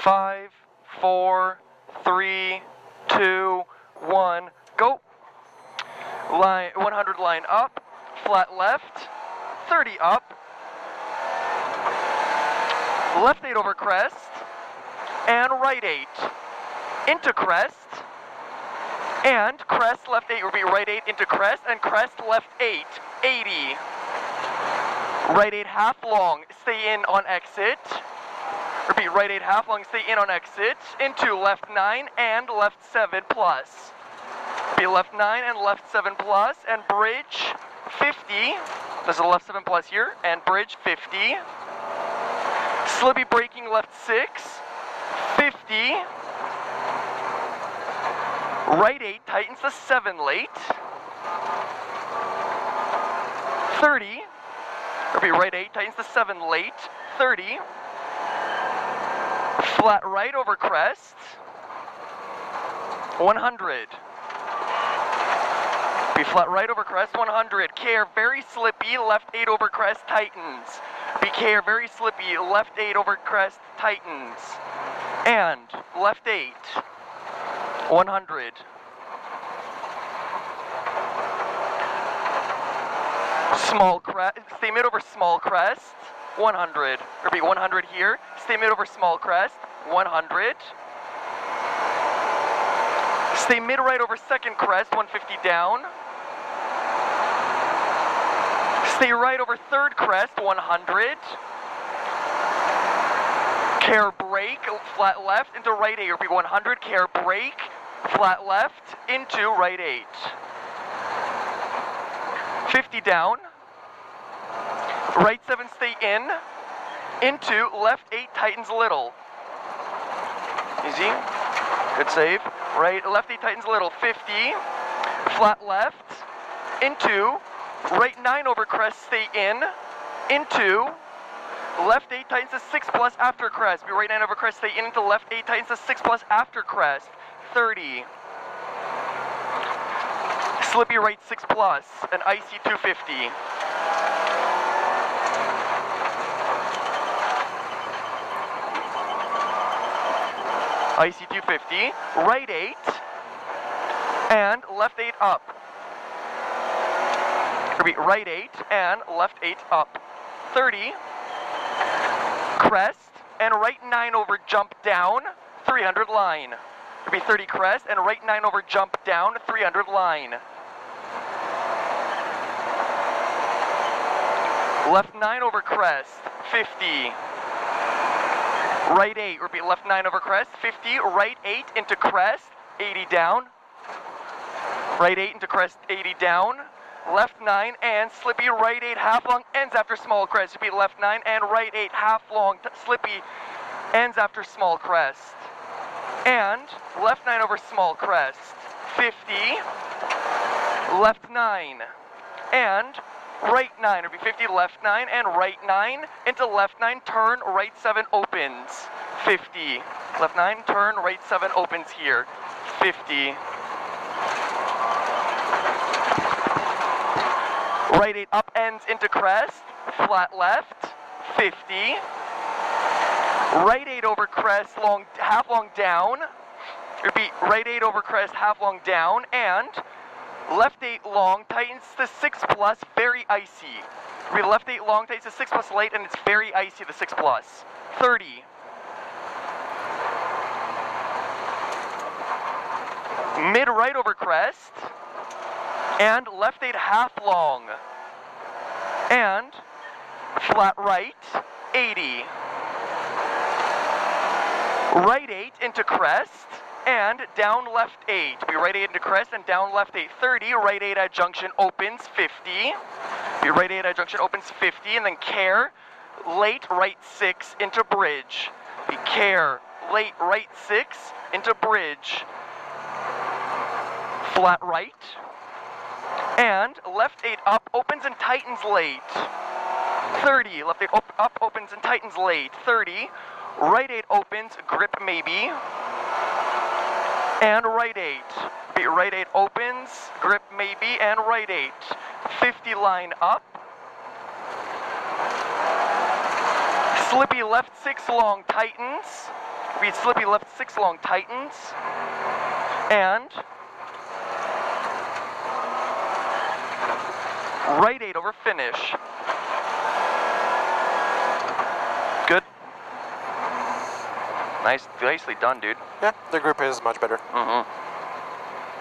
5, 4, 3, 2, 1, go. Line 100 line up, flat left, 30 up, left 8 over crest, and right 8 into crest, and crest left 8 will be right 8 into crest, and crest left 8, 80. Right 8 half long, stay in on exit. Repeat, right 8 half long, stay in on exit, into left 9 and left 7 plus. Be left 9 and left 7 plus, and bridge 50. This is left 7 plus here, and bridge 50. Slippy braking left 6, 50. Right 8 tightens the 7 late. 30. Repeat, right 8 tightens the 7 late. 30. Flat right over crest. 100. Be flat right over crest, 100. Care, very slippy, left 8 over crest, tightens. Be care, very slippy, left 8 over crest, tightens. And left 8, 100. Small crest, stay mid over small crest, 100. Repeat, 100 here. Stay mid over small crest, 100. Stay mid right over second crest, 150 down. Stay right over third crest, 100. Care brake, flat left into right 8. Repeat, 100. Care brake, flat left into right 8. 50 down. Right 7 stay in. Into left 8 tightens little. Easy. Good save. Right, left 8 tightens little. 50. Flat left. Into right 9 over crest, stay in. Into left 8 tightens to 6 plus after crest. Be right 9 over crest, stay in into left 8 tightens to 6 plus after crest. 30. Slippy right 6 plus, an IC 250. IC 250, right 8, and left 8 up. Repeat, right 8 and left 8 up. 30, crest, and right 9 over jump down, 300 line. Repeat, 30 crest, and right 9 over jump down, 300 line. Left 9 over crest, 50. Right 8, repeat, left 9 over crest, 50, right 8 into crest, 80 down. Right 8 into crest, 80 down. Left 9 and slippy right 8 half long ends after small crest. Repeat, left 9 and right 8 half long slippy ends after small crest. And left 9 over small crest, 50. Left 9 and right 9, it'll be 50, left 9, and right 9, into left 9, turn, right 7 opens, 50. Left 9, turn, right 7 opens here, 50. Right 8 up ends into crest, flat left, 50. Right 8 over crest, long, half long down, repeat, right 8 over crest, half long down, and left 8 long tightens to 6 plus, very icy. Repeat, left 8 long tightens to 6 plus late, and it's very icy, the 6 plus. 30. Mid right over crest, and left 8 half long, and flat right, 80. Right 8 into crest, and down left 8. Be right 8 into crest and down left 8. 30, right 8 at junction opens, 50. Be right 8 at junction opens, 50, and then care, late right 6 into bridge. Be care, late right 6 into bridge. Flat right. And left 8 up opens and tightens late. 30, left 8 up opens and tightens late. 30, right 8 opens, grip maybe. And right 8. Be right 8 opens, grip maybe, and right 8. 50 line up. Slippy left 6 long tightens. Read slippy left 6 long tightens. And right 8 over finish. Good. Nicely done, dude. Yeah, the grip is much better. Mm-hmm.